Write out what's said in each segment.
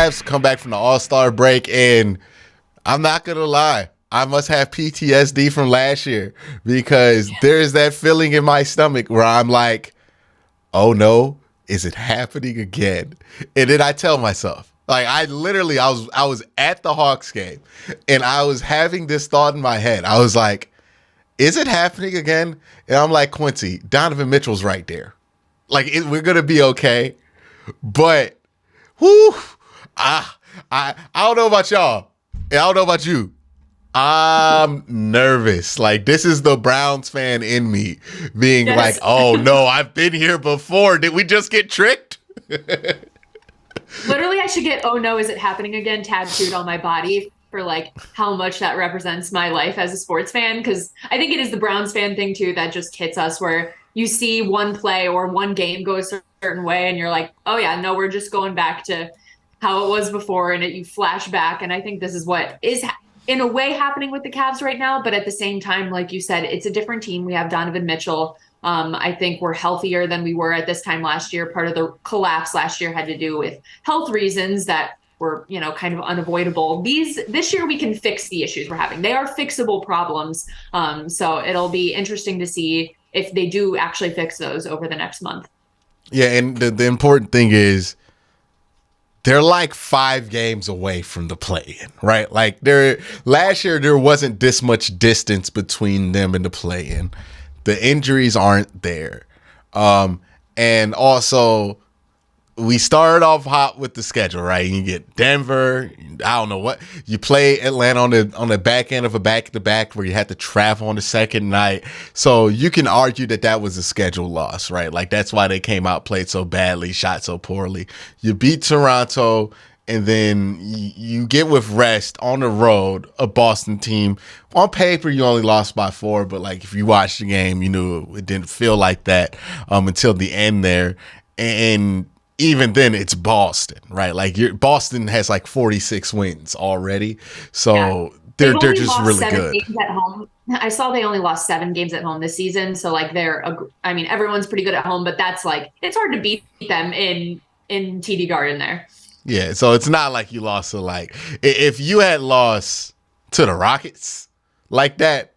Cavs come back from the All-Star break, and I'm not going to lie. I must have PTSD from last year because there's that feeling in my stomach where I'm like, oh no, is it happening again? And then I tell myself, like I was at the Hawks game and I was having this thought in my head. I was like, is it happening again? And I'm like, Quincy, Donovan Mitchell's right there. Like we're gonna be okay. But whoo, I don't know about y'all. I don't know about you. I'm nervous. Like this is the Browns fan in me being like, Yes. oh no, I've been here before. Did we just get tricked? Literally, I should get "Oh no, is it happening again?" tattooed on my body for like how much that represents my life as a sports fan. Because I think it is the Browns fan thing too that just hits us where you see one play or one game go a certain way, and you're like, oh yeah, no, we're just going back to how it was before, and you flash back. And I think this is what is in a way happening with the Cavs right now. But at the same time, like you said, it's a different team. We have Donovan Mitchell. I think we're healthier than we were at this time last year. Part of the collapse last year had to do with health reasons that were, kind of unavoidable. This year we can fix the issues we're having. They are fixable problems. So it'll be interesting to see if they do actually fix those over the next month. Yeah, and the important thing is they're like 5 games away from the play-in, right? Like last year there wasn't this much distance between them and the play-in. The injuries aren't there. And also we started off hot with the schedule, right? You get Denver, I don't know what. You play Atlanta on the back end of a back-to-back where you had to travel on the second night. So you can argue that was a schedule loss, right? Like that's why they came out, played so badly, shot so poorly. You beat Toronto, and then you get with rest on the road, a Boston team. On paper, you only lost by 4, but like if you watched the game, you knew it didn't feel like that until the end there. And even then, it's Boston, right? Like Boston has like 46 wins already, so Yeah. they're They've only just lost really seven good. games at home. I saw they only lost 7 games at home this season. So like I mean, everyone's pretty good at home, but that's like it's hard to beat them in TD Garden there. Yeah, so it's not like you lost to like if you had lost to the Rockets like that.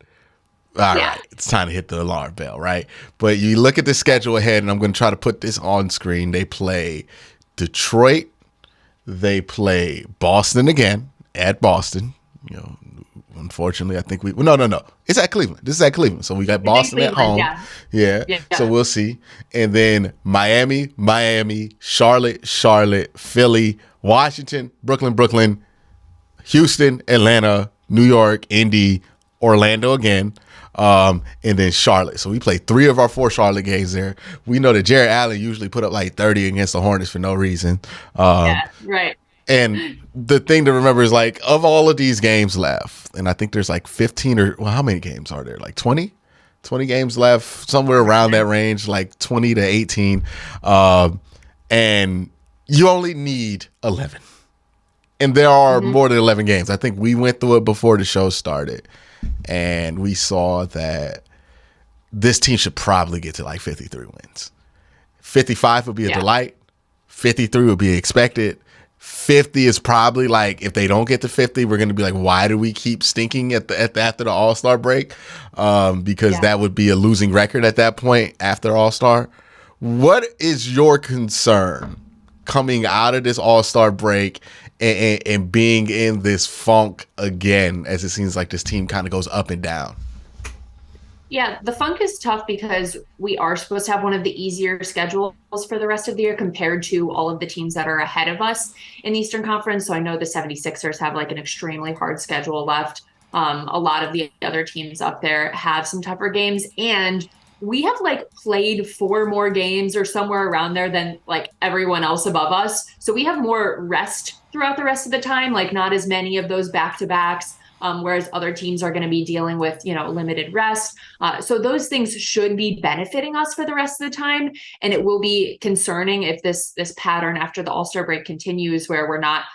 All Yeah. right, it's time to hit the alarm bell, right? But you look at the schedule ahead, and I'm going to try to put this on screen. They play Detroit. They play Boston again at Boston. You know, unfortunately, I think no. It's at Cleveland. This is at Cleveland. So we got It's in Boston at Cleveland, home. yeah. Yeah. Yeah. So we'll see. And then Miami, Charlotte, Philly, Washington, Brooklyn, Houston, Atlanta, New York, Indy, Orlando again, and then Charlotte. So we played 3 of our 4 Charlotte games there. We know that Jared Allen usually put up like 30 against the Hornets for no reason. Yeah, right. And the thing to remember is like of all of these games left, and I think there's like 15 or well, how many games are there? Like 20? 20 games left, somewhere around that range, like 20 to 18. And you only need 11. And there are more than 11 games. I think we went through it before the show started. And we saw that this team should probably get to like 53 wins. 55 would be a delight. 53 would be expected. 50 is probably like, if they don't get to 50, we're going to be like, why do we keep stinking after the All-Star break? Because that would be a losing record at that point after All-Star. What is your concern coming out of this All-Star break and being in this funk again, as it seems like this team kind of goes up and down? Yeah, the funk is tough because we are supposed to have one of the easier schedules for the rest of the year compared to all of the teams that are ahead of us in the Eastern Conference. So I know the 76ers have like an extremely hard schedule left. A lot of the other teams up there have some tougher games, and we have like played 4 more games or somewhere around there than like everyone else above us. So we have more rest throughout the rest of the time, like not as many of those back-to-backs. Whereas other teams are going to be dealing with, limited rest. So those things should be benefiting us for the rest of the time. And it will be concerning if this pattern after the All-Star break continues where we're not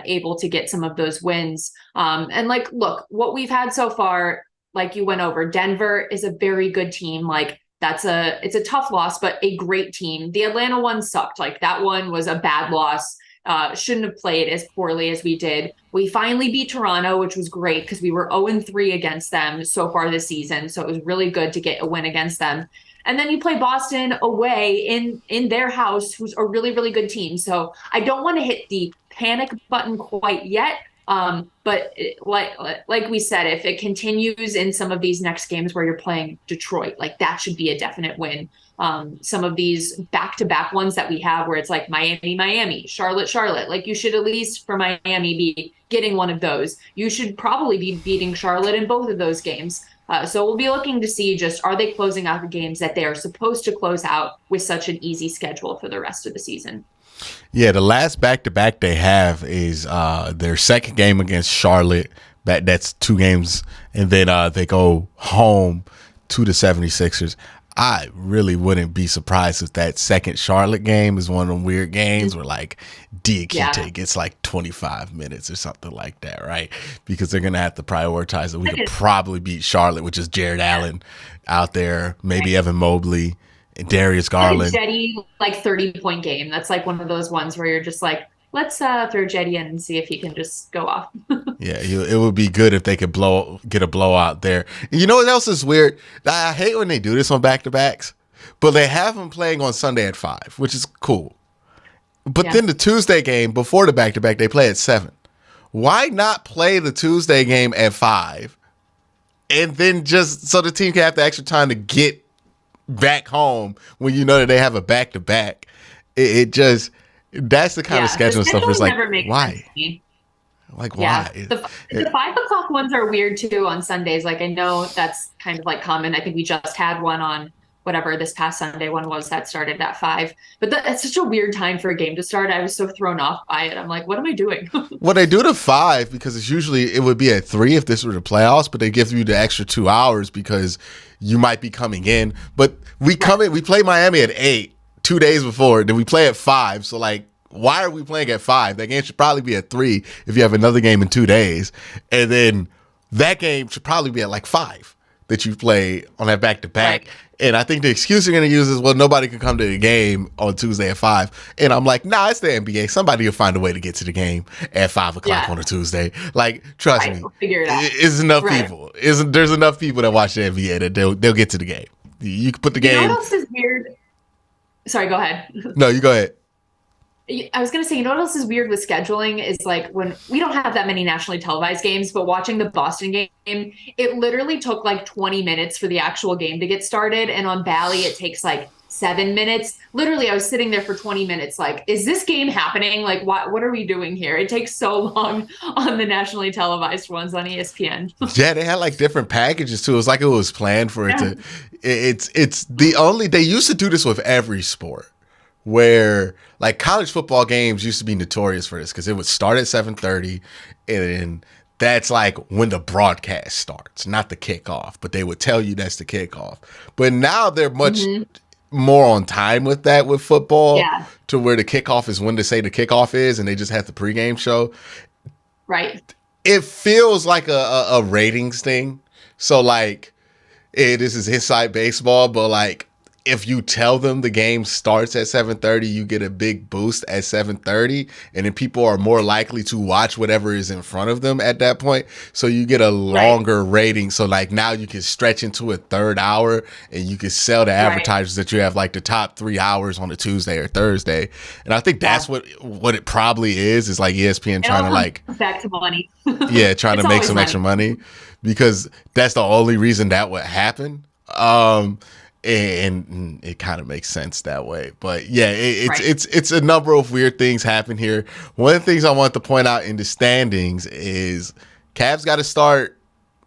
able to get some of those wins. And like, look, what we've had so far, like you went over, Denver is a very good team. Like it's a tough loss, but a great team. The Atlanta one sucked. Like that one was a bad loss. shouldn't have played as poorly as we did. We finally beat Toronto, which was great because we were 0-3 against them so far this season. So it was really good to get a win against them. And then you play Boston away in their house, who's a really, really good team. So I don't want to hit the panic button quite yet. But like we said, if it continues in some of these next games where you're playing Detroit, like that should be a definite win. Some of these back-to-back ones that we have where it's like Miami, Charlotte, like you should at least for Miami be getting one of those. You should probably be beating Charlotte in both of those games. So we'll be looking to see just are they closing out the games that they are supposed to close out with such an easy schedule for the rest of the season. Yeah, the last back-to-back they have is their second game against Charlotte. That's 2 games. And then they go home to the 76ers. I really wouldn't be surprised if that second Charlotte game is one of them weird games where like Diakite gets like 25 minutes or something like that, right? Because they're going to have to prioritize that we could probably beat Charlotte, which is Jared Allen out there, maybe Evan Mobley and Darius Garland. Jetty, like 30-point game. That's like one of those ones where you're just like, let's throw Jetty in and see if he can just go off. Yeah, it would be good if they could get a blowout there. And you know what else is weird? I hate when they do this on back-to-backs, but they have them playing on Sunday at 5, which is cool. But then the Tuesday game before the back-to-back, they play at 7. Why not play the Tuesday game at 5 and then just so the team can have the extra time to get back home when you know that they have a back-to-back? It just... That's the kind of schedule stuff where it's like, why? Like, why? The 5 o'clock ones are weird too on Sundays. Like, I know that's kind of like common. I think we just had one on whatever this past Sunday one was that started at 5. But that's such a weird time for a game to start. I was so thrown off by it. I'm like, what am I doing? Well, they do the 5 because it would be at 3 if this were the playoffs, but they give you the extra 2 hours because you might be coming in. But we play Miami at 8. 2 days before, then we play at 5. So like, why are we playing at 5? That game should probably be at 3 if you have another game in 2 days. And then that game should probably be at like 5 that you play on that back-to-back. Right. And I think the excuse you're going to use is, well, nobody can come to the game on Tuesday at 5. And I'm like, nah, it's the NBA. Somebody will find a way to get to the game at 5 o'clock on a Tuesday. Like, trust me, we'll figure it out. It's enough people. There's enough people that watch the NBA that they'll get to the game. You can put the game. You know what else is weird? Sorry, go ahead. No, you go ahead. I was going to say, you know what else is weird with scheduling is like when we don't have that many nationally televised games, but watching the Boston game, it literally took like 20 minutes for the actual game to get started. And on Bally, it takes like 7 minutes. Literally, I was sitting there for 20 minutes like, is this game happening? Like, what are we doing here? It takes so long on the nationally televised ones on ESPN. Yeah, they had like different packages too. It was like it was planned for it to. They used to do this with every sport. Where like college football games used to be notorious for this because it would start at 7:30 and that's like when the broadcast starts, not the kickoff, but they would tell you that's the kickoff. But now they're much more on time with that with football to where the kickoff is when they say the kickoff is and they just have the pregame show. Right. It feels like a ratings thing. So like, this is Inside Baseball, but like, if you tell them the game starts at 7:30, you get a big boost at 7:30, and then people are more likely to watch whatever is in front of them at that point. So you get a longer rating. So like now you can stretch into a third hour and you can sell to advertisers that you have like the top 3 hours on a Tuesday or Thursday. And I think that's what it probably is like ESPN trying to like back to money. trying to make some extra money because that's the only reason that would happen. And it kind of makes sense that way. But yeah, it's a number of weird things happen here. One of the things I want to point out in the standings is Cavs got to start,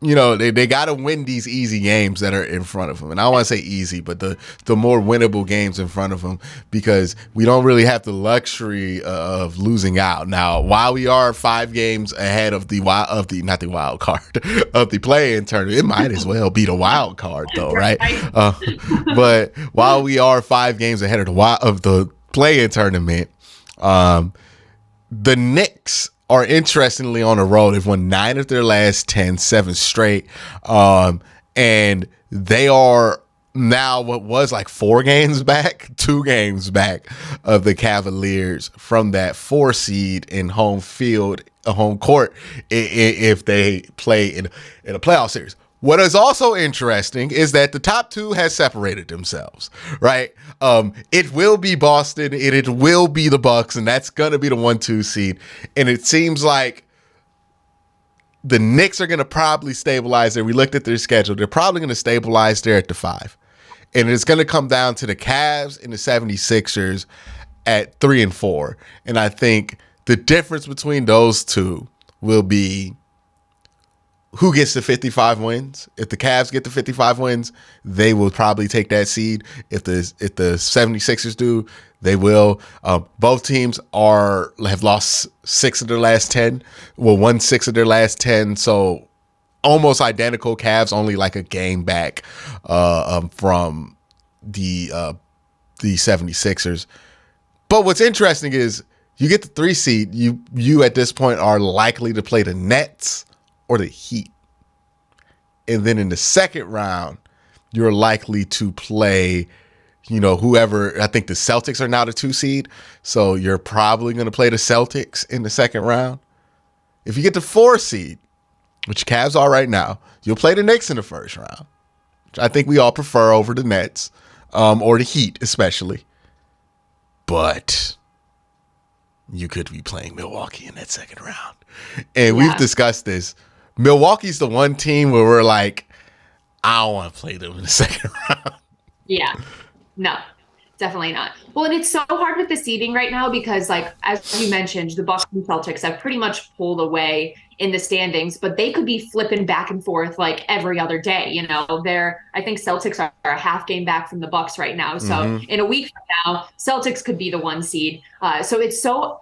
they got to win these easy games that are in front of them. And I don't want to say easy, but the more winnable games in front of them because we don't really have the luxury of losing out. Now, while we are 5 games ahead of not the wild card, of the play-in tournament, it might as well be the wild card though, right? But while we are 5 games ahead of the play-in tournament, the Knicks are interestingly on a roll. They've won 9 of their last 10, 7 straight. And they are now what was like 4 games back, 2 games back of the Cavaliers from that 4 seed in home field, a home court, if they play in a playoff series. What is also interesting is that the top 2 has separated themselves, right? It will be Boston and it will be the Bucks, and that's going to be the 1-2 seed. And it seems like the Knicks are going to probably stabilize there. We looked at their schedule. They're probably going to stabilize there at the 5. And it's going to come down to the Cavs and the 76ers at 3 and 4. And I think the difference between those two will be who gets the 55 wins. If the Cavs get the 55 wins, they will probably take that seed. If the 76ers do, they will. Both teams have lost 6 of their last 10. Well, won 6 of their last 10. So almost identical. Cavs only like a game back from the 76ers. But what's interesting is you get the 3 seed. You at this point are likely to play the Nets or the Heat. And then in the second round, you're likely to play, whoever. I think the Celtics are now the 2 seed. So you're probably going to play the Celtics in the second round. If you get the 4 seed, which Cavs are right now, you'll play the Knicks in the first round, which I think we all prefer over the Nets or the Heat especially. But you could be playing Milwaukee in that second round. And we've discussed this. Milwaukee's the one team where we're like, I don't want to play them in the second round. Yeah. No, definitely not. Well, and it's so hard with the seeding right now because, like, as you mentioned, the Boston Celtics have pretty much pulled away in the standings, but they could be flipping back and forth like every other day. I think Celtics are a half game back from the Bucks right now. So in a week from now, Celtics could be the 1 seed. So it's so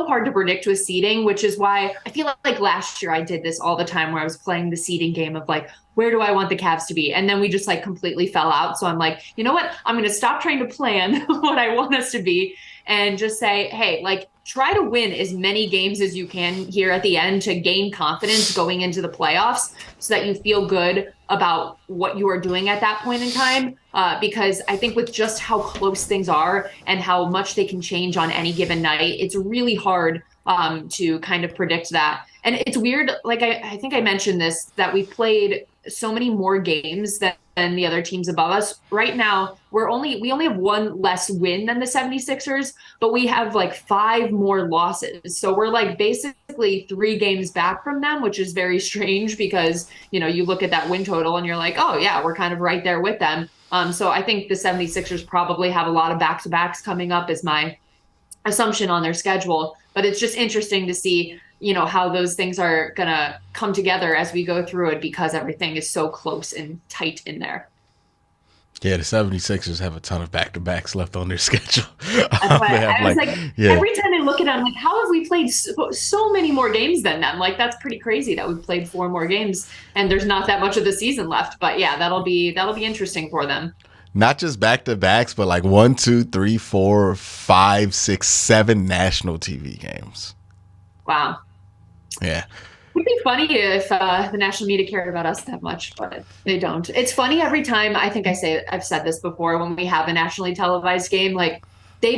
hard to predict with seeding, which is why I feel like last year I did this all the time where I was playing the seeding game of like, where do I want the Cavs to be? And then we just like completely fell out. So I'm like, you know what? I'm going to stop trying to plan what I want us to be and just say, hey, like, try to win as many games as you can here at the end to gain confidence going into the playoffs so that you feel good about what you are doing at that point in time. Because I think with just how close things are and how much they can change on any given night, it's really hard to kind of predict that. And it's weird, like I think I mentioned this, that we played so many more games than the other teams above us. Right now, we only have 1 less win than the 76ers, but we have like 5 more losses. So we're like basically 3 games back from them, which is very strange because, you look at that win total and you're like, oh yeah, we're kind of right there with them. So I think the 76ers probably have a lot of back-to-backs coming up is my assumption on their schedule. But it's just interesting to see, how those things are going to come together as we go through it because everything is so close and tight in there. Yeah, the 76ers have a ton of back-to-backs left on their schedule. Every time I look at it, I'm like, how have we played so many more games than them? Like, that's pretty crazy that we've played 4 more games and there's not that much of the season left. But yeah, that'll be interesting for them. Not just back-to-backs, but like 1, 2, 3, 4, 5, 6, 7 national TV games. Wow. Yeah. It'd be funny if the national media cared about us that much, but they don't. It's funny every time. I think I've said this before when we have a nationally televised game, like the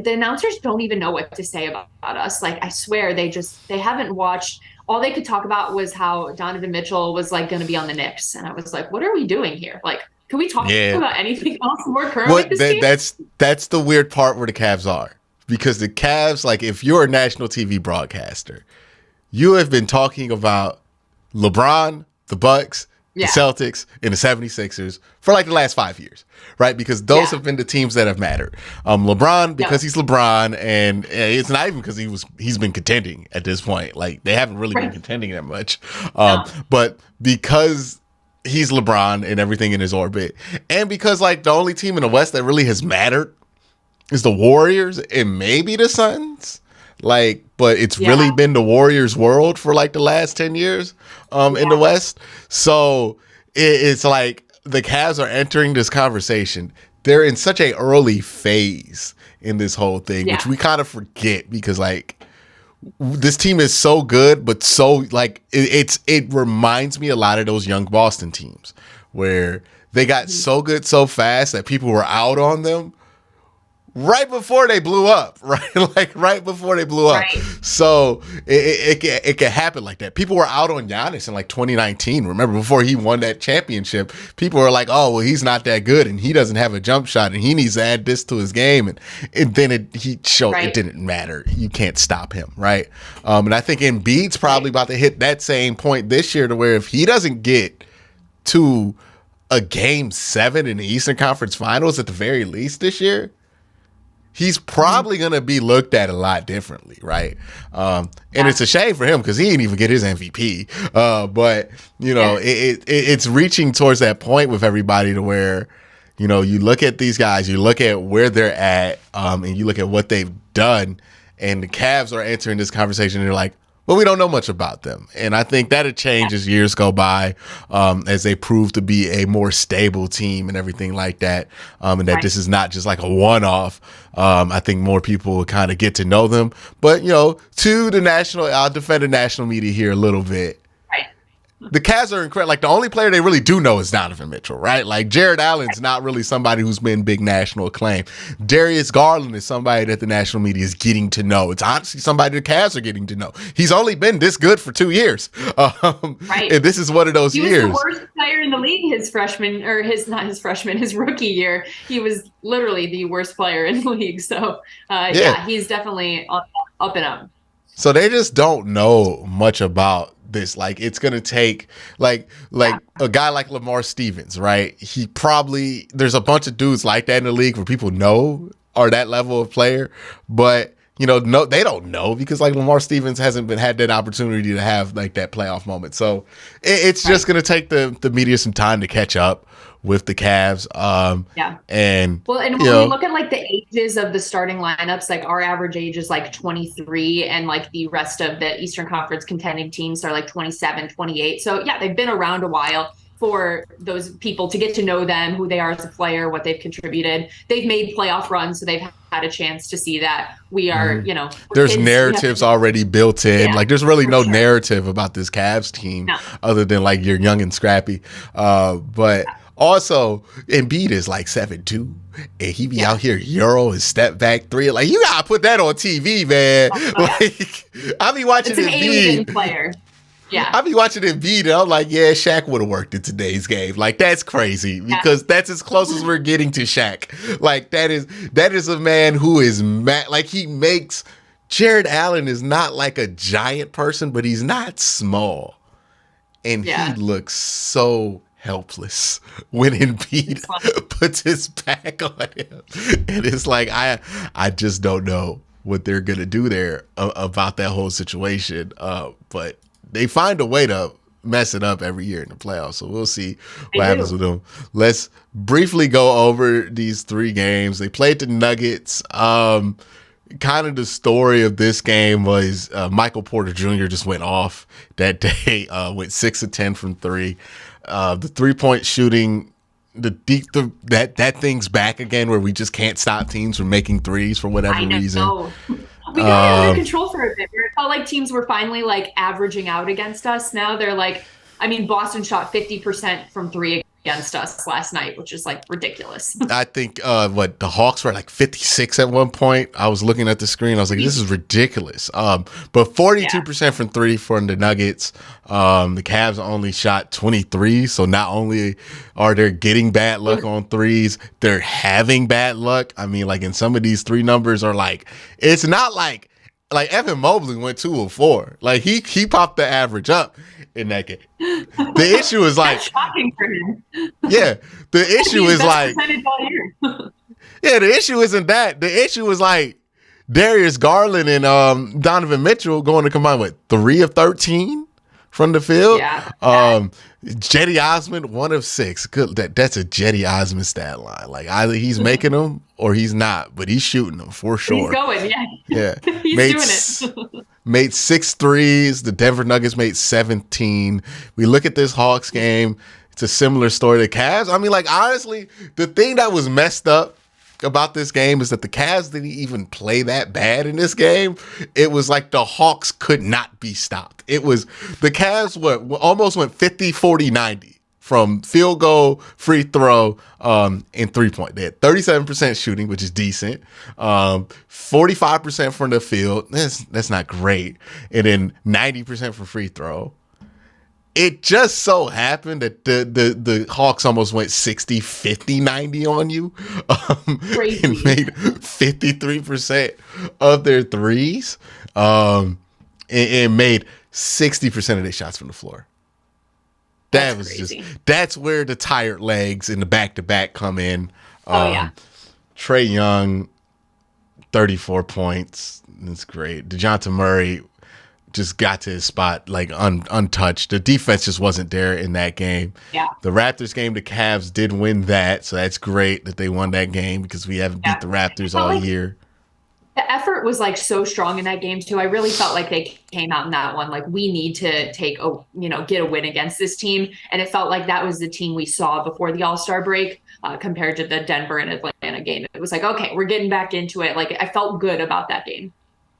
announcers don't even know what to say about us. Like, I swear they haven't watched. All they could talk about was how Donovan Mitchell was like going to be on the Knicks. And I was like, what are we doing here? Like, can we talk about anything else more currently? That's the weird part where the Cavs are, because the Cavs, like, if you're a national TV broadcaster, you have been talking about LeBron, the Bucks, the Celtics, and the 76ers for like the last 5 years, right? Because those have been the teams that have mattered. LeBron, because he's LeBron, and it's not even because he's been contending at this point. Like, they haven't really been contending that much. But because he's LeBron and everything in his orbit, and because like the only team in the West that really has mattered is the Warriors and maybe the Suns. Like, but it's really been the Warriors' world for like the last 10 years in the West. So it's like the Cavs are entering this conversation. They're in such a early phase in this whole thing, which we kind of forget because like this team is so good, but so like it reminds me a lot of those young Boston teams where they got so good so fast that people were out on them right before they blew up, right? Like right before they blew up. Right. So it can happen like that. People were out on Giannis in like 2019. Remember, before he won that championship, people were like, oh, well, he's not that good and he doesn't have a jump shot and he needs to add this to his game. And then he showed it didn't matter. You can't stop him, right? And I think Embiid's probably about to hit that same point this year to where if he doesn't get to a game 7 in the Eastern Conference Finals at the very least this year, he's probably going to be looked at a lot differently, right? And it's a shame for him because he didn't even get his MVP. But, you know, it's reaching towards that point with everybody to where, you know, you look at these guys, you look at where they're at, and you look at what they've done, and the Cavs are entering this conversation and they're like, well, we don't know much about them. And I think that'll change as years go by, as they prove to be a more stable team and everything like that. And that this is not just like a one-off. I think more people will kind of get to know them. But, you know, I'll defend the national media here a little bit. The Cavs are incredible. Like, the only player they really do know is Donovan Mitchell, right? Like, Jared Allen's not really somebody who's been big national acclaim. Darius Garland is somebody that the national media is getting to know. It's honestly somebody the Cavs are getting to know. He's only been this good for 2 years. And this is one of those years. He was the worst player in the league his rookie year. He was literally the worst player in the league. So, he's definitely up and up. So they just don't know much about this. Like, it's gonna take like a guy like Lamar Stevens, right? There's a bunch of dudes like that in the league where people know are that level of player, but you know, no, they don't know because like Lamar Stevens hasn't had that opportunity to have like that playoff moment. So it's just gonna take the media some time to catch up with the Cavs. And when we look at like the ages of the starting lineups, like our average age is like 23 and like the rest of the Eastern Conference contending teams are like 27, 28. So they've been around a while for those people to get to know them, who they are as a player, what they've contributed. They've made playoff runs, so they've had a chance to see that we are, there's kids, narratives already built in. Like there's really no narrative about this Cavs team other than like you're young and scrappy. But also, Embiid is like 7'2", and he be out here Euro and step back three. Like, you gotta put that on TV, man. Like, I be watching Embiid. It's an alien player. I be watching Embiid, and I'm like, Shaq would have worked in today's game. Like, that's crazy because that's as close as we're getting to Shaq. Like, that is a man who is like he makes. Jared Allen is not like a giant person, but he's not small, and he looks so helpless when Embiid puts his back on him. And it's like, I just don't know what they're going to do there about that whole situation. But they find a way to mess it up every year in the playoffs. So we'll see what happens with them. Let's briefly go over these 3 games. They played the Nuggets. Kind of the story of this game was Michael Porter Jr. just went off that day, went 6 of 10 from 3. The 3-point shooting, that thing's back again where we just can't stop teams from making threes for whatever reason. We got it under control for a bit. It felt like teams were finally like averaging out against us. Now they're like, Boston shot 50% from 3 against us last night, which is like ridiculous. I think the Hawks were like 56 at one point. I was looking at the screen. I was like, this is ridiculous. But 42% from 3 for the Nuggets. The Cavs only shot 23. So not only are they getting bad luck on threes, they're having bad luck. Like in some of these 3 numbers are like, it's not like Evan Mobley went 2 of 4. Like he popped the average up in that game. The issue is like, that's shocking for him. The issue is like, the issue isn't that. The issue is like Darius Garland and Donovan Mitchell going to combine 3 of 13 from the field. Jetty Osman 1 of 6. Good. That's a Jetty Osman stat line. Like either he's making them or he's not, but he's shooting them for sure. He's going, he's doing it. Made 6 threes. The Denver Nuggets made 17. We look at this Hawks game. It's a similar story to Cavs. Honestly, the thing that was messed up about this game is that the Cavs didn't even play that bad in this game. It was like the Hawks could not be stopped. It was the Cavs almost went 50, 40, 90 from field goal, free throw, and 3-point. They had 37% shooting, which is decent. 45% from the field. That's not great. And then 90% from free throw. It just so happened that the Hawks almost went 60, 50, 90 on you. And made 53% of their threes. And made 60% of their shots from the floor. That's where the tired legs and the back-to-back come in. Trae Young, 34 points. That's great. DeJounte Murray just got to his spot like untouched. The defense just wasn't there in that game. Yeah. The Raptors game, the Cavs did win that, so that's great that they won that game because we haven't beat the Raptors all year. The effort was like so strong in that game too. I really felt like they came out in that one like we need to get a win against this team, and it felt like that was the team we saw before the All-Star break compared to the Denver and Atlanta game. It was like, okay, we're getting back into it. Like I felt good about that game.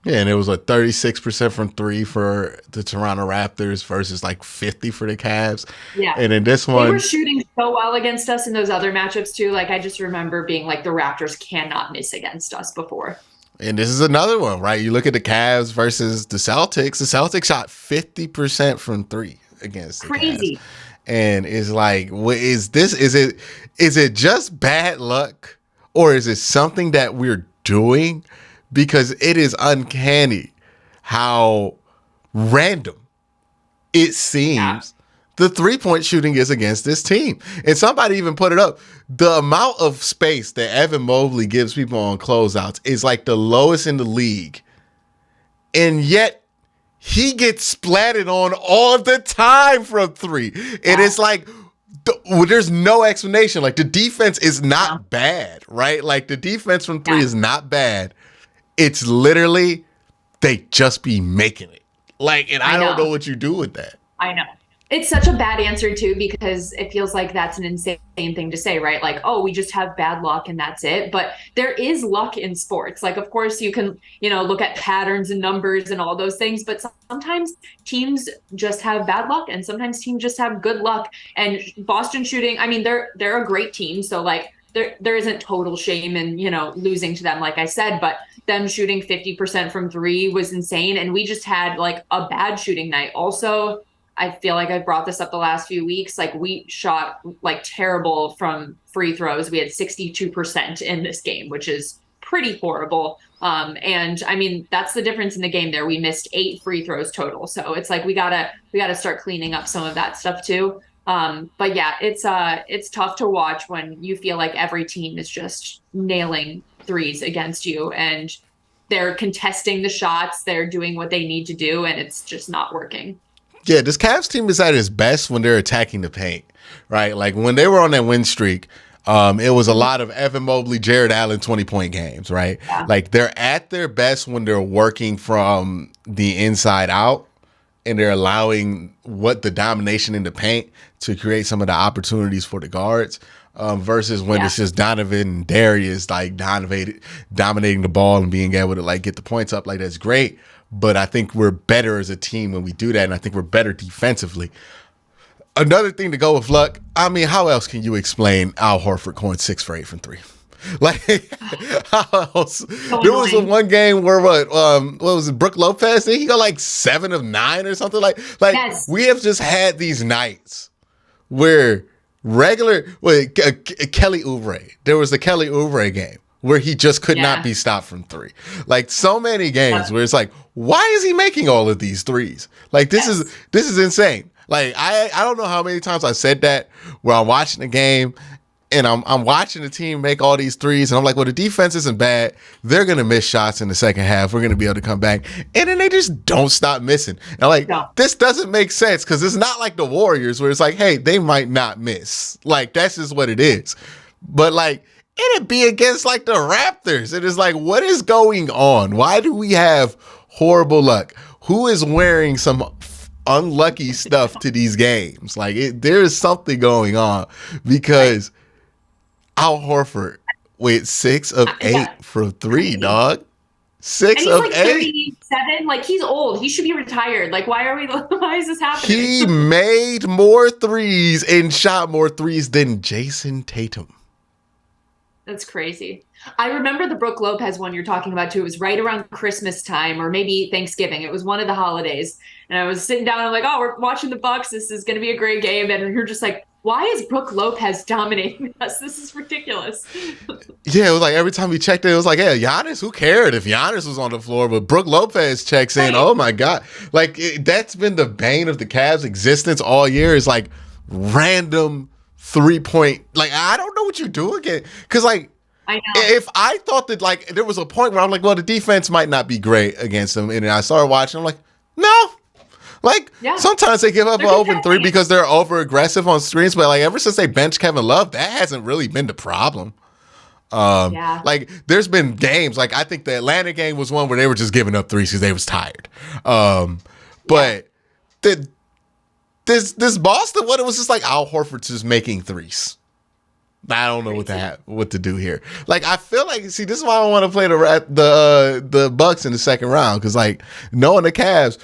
Yeah, and it was like 36% from three for the Toronto Raptors versus like 50 for the Cavs. Yeah. And in this one, they were shooting so well against us in those other matchups too. Like I just remember being like the Raptors cannot miss against us before. And this is another one, right? You look at the Cavs versus the Celtics. The Celtics shot 50% from three against the Crazy. Cavs. And it's like, what is this? Is it just bad luck? Or is it something that we're doing? Because it is uncanny how random it seems the 3-point shooting is against this team. And somebody even put it up. The amount of space that Evan Mobley gives people on closeouts is like the lowest in the league. And yet he gets splatted on all the time from three. And it's like, there's no explanation. Like the defense is not bad, right? Like the defense from three is not bad. It's literally, they just be making it. Like, and I don't know what you do with that. I know. It's such a bad answer too, because it feels like that's an insane thing to say, right? Like, oh, we just have bad luck and that's it. But there is luck in sports. Like, of course you can, look at patterns and numbers and all those things, but sometimes teams just have bad luck and sometimes teams just have good luck. And Boston shooting, I mean, they're a great team. So like, there isn't total shame in, losing to them, like I said, but them shooting 50% from three was insane. And we just had like a bad shooting night. Also, I feel like I brought this up the last few weeks. Like we shot like terrible from free throws. We had 62% in this game, which is pretty horrible. And I mean, that's the difference in the game there. We missed 8 free throws total. So it's like, we gotta start cleaning up some of that stuff too. But yeah, it's tough to watch when you feel like every team is just nailing threes against you and they're contesting the shots. They're doing what they need to do and it's just not working. Yeah, this Cavs team is at its best when they're attacking the paint, right? Like when they were on that win streak, it was a lot of Evan Mobley, Jared Allen 20-point games, right? Yeah. Like they're at their best when they're working from the inside out and they're allowing the domination in the paint to create some of the opportunities for the guards versus when it's just Donovan and Darius like dominating the ball and being able to like get the points up. Like that's great. But I think we're better as a team when we do that, and I think we're better defensively. Another thing to go with luck, I mean, how else can you explain Al Horford going 6 for 8 from three? Like, how else? There was one game where what was it, Brook Lopez? He got like 7 of 9 or something like. We have just had these nights where Kelly Oubre. There was the Kelly Oubre game where he just could not be stopped from three. Like so many games where it's like, why is he making all of these threes? Like this is insane. Like I don't know how many times I said that where I'm watching the game and I'm watching the team make all these threes and I'm like, well, the defense isn't bad. They're gonna miss shots in the second half. We're gonna be able to come back. And then they just don't stop missing. And I'm like, this doesn't make sense because it's not like the Warriors where it's like, hey, they might not miss. Like that's just what it is. But like it'd be against like the Raptors. It is like, what is going on? Why do we have horrible luck? Who is wearing some unlucky stuff to these games? Like there is something going on because Al Horford with 6 of 8 from three, dog. Six And he's of like eight. 37. Like he's old. He should be retired. Like why are we why is this happening? He made more threes and shot more threes than Jason Tatum. That's crazy. I remember the Brooke Lopez one you're talking about too. It was right around Christmas time or maybe Thanksgiving. It was one of the holidays. And I was sitting down and I'm like, oh, we're watching the Bucks. This is gonna be a great game. And you're just like, why is Brooke Lopez dominating us? This is ridiculous. Yeah, it was like every time we checked it was like, yeah, Giannis, who cared if Giannis was on the floor? But Brooke Lopez checks in. Right. Oh my God. Like, that's been the bane of the Cavs' existence all year is like random 3-point. Like, I don't know what you do again. Because, like, I know. if I thought that, like, there was a point where I'm like, well, the defense might not be great against them. And then I started watching, I'm like, no. Like, Yeah. sometimes they give up They're an open three contesting it. because they're over aggressive on screens. But, like, ever since they benched Kevin Love, that hasn't really been the problem. Yeah. Like there's been games, like I think the Atlanta game was one where they were just giving up threes because they was tired. Yeah. But the, this Boston one, it was just like Al Horford's just making threes. I don't know Crazy. what to do here. Like I feel like, see, this is why I want to play the Bucks in the second round because like knowing the Cavs,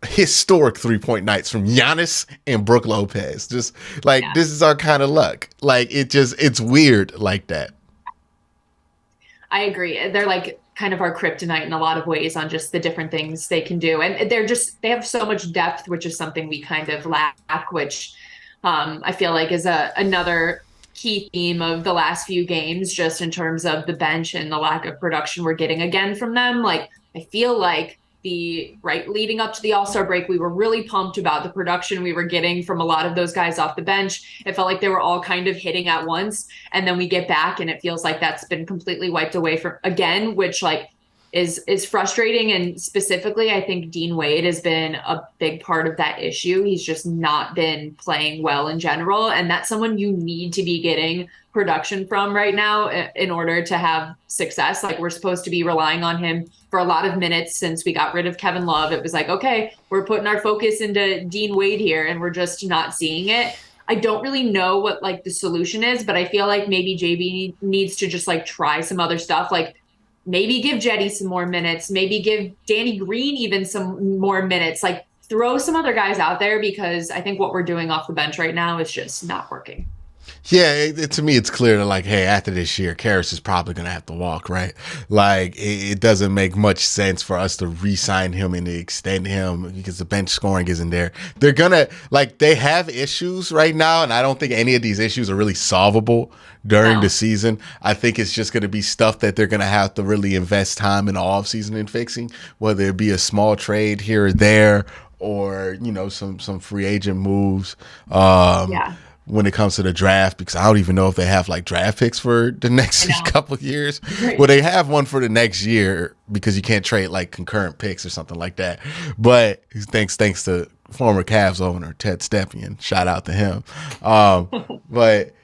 historic 3-point nights from Giannis and Brooke Lopez. Just like Yeah. this is our kind of luck. Like it's weird like that. I agree. They're like kind of our kryptonite in a lot of ways on just the different things they can do. And they have so much depth, which is something we kind of lack, which I feel like is another key theme of the last few games, just in terms of the bench and the lack of production we're getting again from them. Like, I feel like the right leading up to the All-Star break, we were really pumped about the production we were getting from a lot of those guys off the bench. It felt like they were all kind of hitting at once. And then we get back and it feels like that's been completely wiped away from again, which like is frustrating. And specifically, I think Dean Wade has been a big part of that issue. He's just not been playing well in general. And that's someone you need to be getting production from right now in order to have success. Like we're supposed to be relying on him for a lot of minutes since we got rid of Kevin Love. It was like, okay, we're putting our focus into Dean Wade here and we're just not seeing it. I don't really know what like the solution is, but I feel like maybe JB needs to just like try some other stuff. Like maybe give Jetty some more minutes, maybe give Danny Green even some more minutes, like throw some other guys out there because I think what we're doing off the bench right now is just not working. Yeah, to me, it's clear that like, hey, after this year, Karras is probably gonna have to walk, right? Like, it doesn't make much sense for us to re-sign him and to extend him because the bench scoring isn't there. They're gonna like they have issues right now, and I don't think any of these issues are really solvable during the No. season. I think it's just gonna be stuff that they're gonna have to really invest time in the off season in fixing, whether it be a small trade here or there, or some free agent moves. Yeah, When it comes to the draft, because I don't even know if they have like draft picks for the I next know. couple of years. Right. Well, they have one for the next year because you can't trade like concurrent picks or something like that. But thanks to former Cavs owner Ted Stepien, shout out to him. But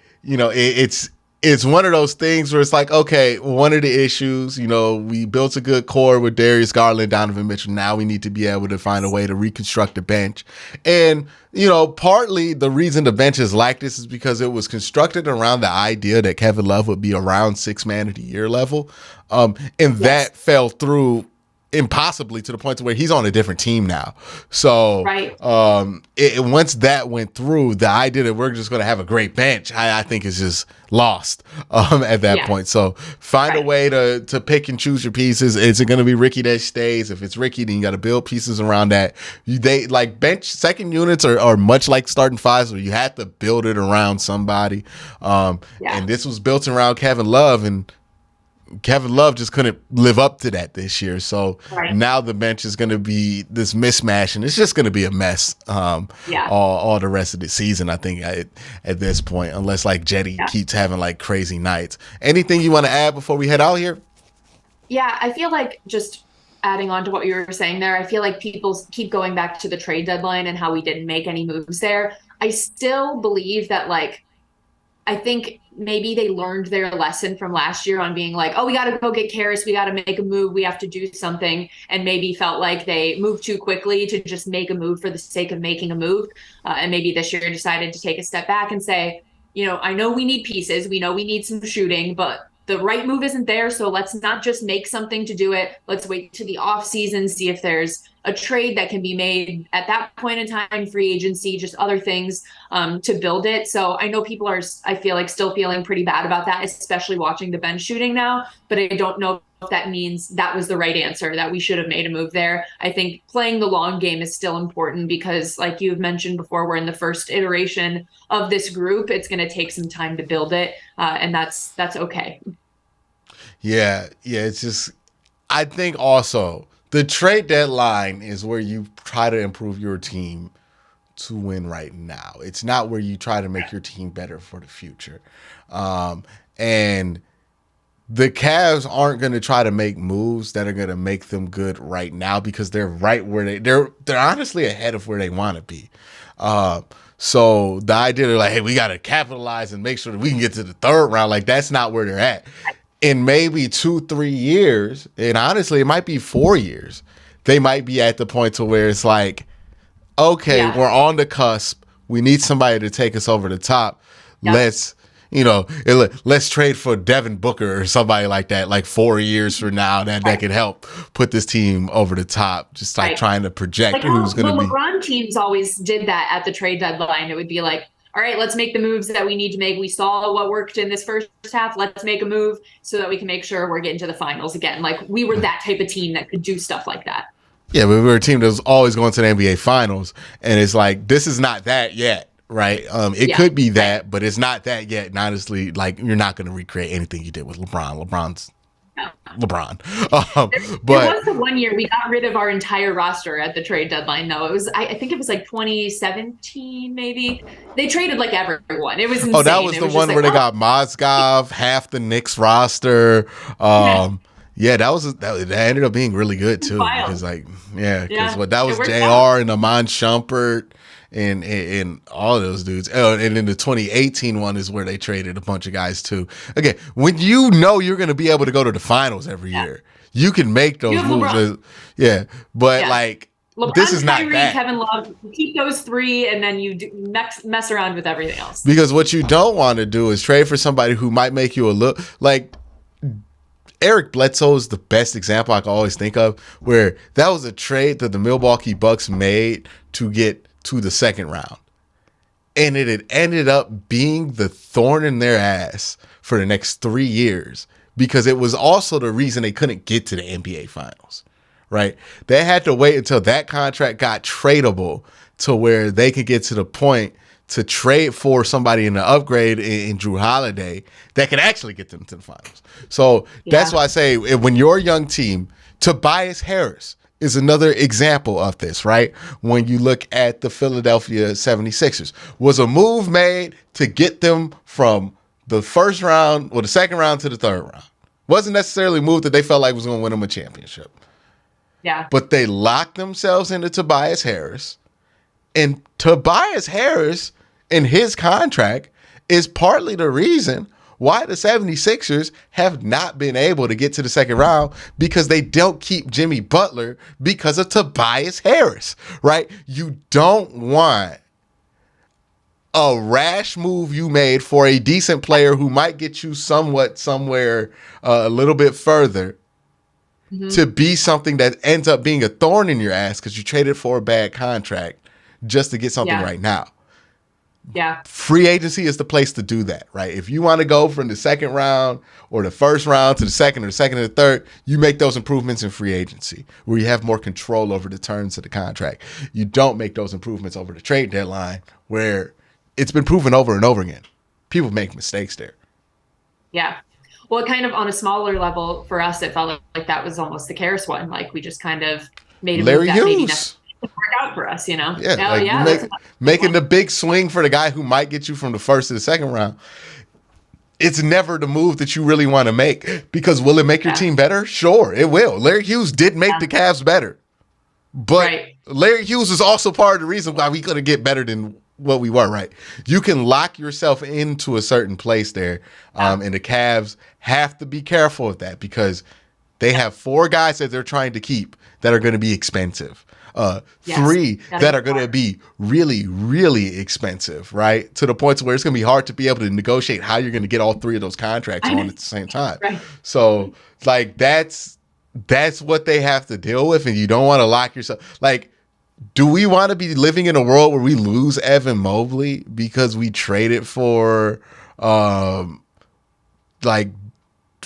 it's one of those things where it's like, okay, one of the issues, we built a good core with Darius Garland, Donovan Mitchell. Now we need to be able to find a way to reconstruct the bench. And, partly the reason the bench is like this is because it was constructed around the idea that Kevin Love would be around 6 man of the year level. And Yes. that fell through impossibly to the point to where he's on a different team now. So Right. once that went through, the idea that we're just going to have a great bench, I think is just lost at that Yeah. point. So find a Right. way to pick and choose your pieces. Is it going to be Ricky that stays? If it's Ricky, then you got to build pieces around that. They like bench second units are much like starting fives, where you have to build it around somebody. Yeah. And this was built around Kevin Love, and Kevin Love just couldn't live up to that this year. So Right. now the bench is going to be this mismatch, and it's just going to be a mess Yeah. all the rest of the season, I think, at this point, unless like Jetty Yeah. keeps having like crazy nights. Anything you want to add before we head out here? Yeah, I feel like just adding on to what you were saying there, I feel like people keep going back to the trade deadline and how we didn't make any moves there. I still believe that, like, I think maybe they learned their lesson from last year on being like, oh, we got to go get Karras. We got to make a move. We have to do something. And maybe felt like they moved too quickly to just make a move for the sake of making a move. And maybe this year decided to take a step back and say, I know we need pieces. We know we need some shooting, but the right move isn't there. So let's not just make something to do it. Let's wait to the off season, see if there's a trade that can be made at that point in time, free agency, just other things to build it. So I know people are, I feel like, still feeling pretty bad about that, especially watching the bench shooting now. But I don't know if that means that was the right answer, that we should have made a move there. I think playing the long game is still important because, like you've mentioned before, we're in the first iteration of this group. It's going to take some time to build it, and that's okay. Yeah, it's just I think also the trade deadline is where you try to improve your team to win right now. It's not where you try to make your team better for the future. And the Cavs aren't going to try to make moves that are going to make them good right now because they're right where they're honestly ahead of where they want to be. So the idea of like, hey, we got to capitalize and make sure that we can get to the third round, like that's not where they're at. In maybe 2-3 years, and honestly, it might be 4 years, they might be at the point to where it's like, okay, we're on the cusp. We need somebody to take us over the top. Let's trade for Devin Booker or somebody like that, like 4 years from now, that can help put this team over the top. Just like trying to project like who's going to be. LeBron teams always did that at the trade deadline. It would be like, all right, let's make the moves that we need to make. We saw what worked in this first half. Let's make a move so that we can make sure we're getting to the finals again. Like we were that type of team that could do stuff like that. Yeah, but we were a team that was always going to the NBA finals. And it's like, this is not that yet, right? It could be that, but it's not that yet. And honestly, like you're not going to recreate anything you did with LeBron. LeBron. But there was the 1 year we got rid of our entire roster at the trade deadline, though. It was, I think it was like 2017, maybe. They traded like everyone. It was insane. Oh, that was the one where they got Mozgov, half the Knicks roster. That ended up being really good too. Because that was JR and Amon Shumpert and all of those dudes. Oh, and then the 2018 one is where they traded a bunch of guys too. Again, when you know you're going to be able to go to the finals every year, you can make those moves. Like LeBron, this is not Kyrie, that. Kevin Love, keep those three, and then you mess around with everything else. Because what you don't want to do is trade for somebody who might make you a look like. Eric Bledsoe is the best example I can always think of, where that was a trade that the Milwaukee Bucks made to get to the second round. And it had ended up being the thorn in their ass for the next 3 years because it was also the reason they couldn't get to the NBA Finals, right? They had to wait until that contract got tradable to where they could get to the point to trade for somebody in the upgrade in Drew Holiday that can actually get them to the finals. So that's why I say when you're a young team, Tobias Harris is another example of this, right? When you look at the Philadelphia 76ers, was a move made to get them from the first round or the second round to the third round. Wasn't necessarily a move that they felt like was going to win them a championship. Yeah. But they locked themselves into Tobias Harris. And Tobias Harris in his contract is partly the reason why the 76ers have not been able to get to the second round because they don't keep Jimmy Butler because of Tobias Harris, right? You don't want a rash move you made for a decent player who might get you somewhere a little bit further to be something that ends up being a thorn in your ass because you traded for a bad contract just to get something right now. Yeah. Free agency is the place to do that, right? If you want to go from the second round or the first round to the second or the second to the third, you make those improvements in free agency where you have more control over the terms of the contract. You don't make those improvements over the trade deadline where it's been proven over and over again. People make mistakes there. Yeah. Well, kind of on a smaller level for us, it felt like that was almost the Karras one. Like we just kind of made a Larry move that maybe Hughes. Work out for us, you know? Making the big swing for the guy who might get you from the first to the second round. It's never the move that you really want to make because will it make your team better? Sure, it will. Larry Hughes did make the Cavs better. But Larry Hughes is also part of the reason why we couldn't get better than what we were, right? You can lock yourself into a certain place there. And the Cavs have to be careful of that because They have 4 guys that they're trying to keep that are going to be expensive. Yes, 3 gotta that be are going to smart. be really, really expensive, right? To the point where it's going to be hard to be able to negotiate how you're going to get all 3 of those contracts I on know. at the same time. Right. So, like, that's what they have to deal with, and you don't want to lock yourself. Like, do we want to be living in a world where we lose Evan Mobley because we traded for, like,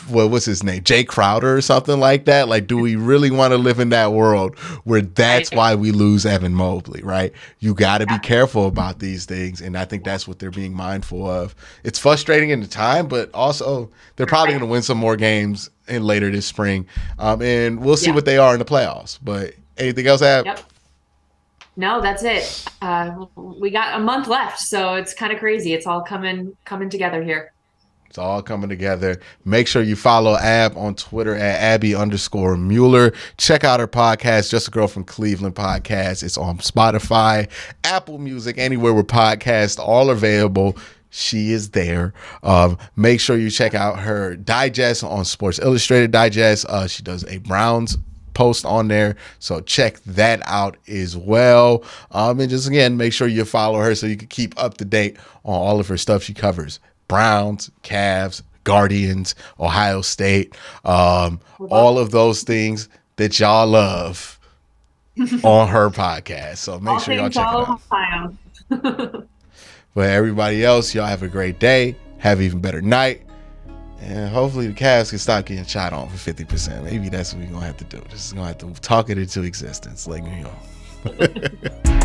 what's his name, Jay Crowder or something like that? Like, do we really want to live in that world where that's Right. why we lose Evan Mobley, right? You got to be Yeah. careful about these things, and I think that's what they're being mindful of. It's frustrating in the time, but also they're probably Right. going to win some more games in later this spring, and we'll see Yeah. what they are in the playoffs. But anything else, Ab? Yep. No, that's it. We got a month left, so it's kind of crazy. It's all coming together here. It's all coming together. Make sure you follow Ab on Twitter at Abby_Mueller. Check out her podcast, Just a Girl from Cleveland podcast. It's on Spotify, Apple Music, anywhere where podcasts all available. She is there. Make sure you check out her digest on Sports Illustrated Digest. She does a Browns post on there, so check that out as well. And just again, make sure you follow her so you can keep up to date on all of her stuff she covers. Browns, Cavs, Guardians, Ohio State, all of those things that y'all love on her podcast. So make All sure y'all things check it all out. Ohio. For everybody else, y'all have a great day. Have an even better night. And hopefully the Cavs can stop getting shot on for 50%. Maybe that's what we're going to have to do. Just going to have to talk it into existence. Like, you know.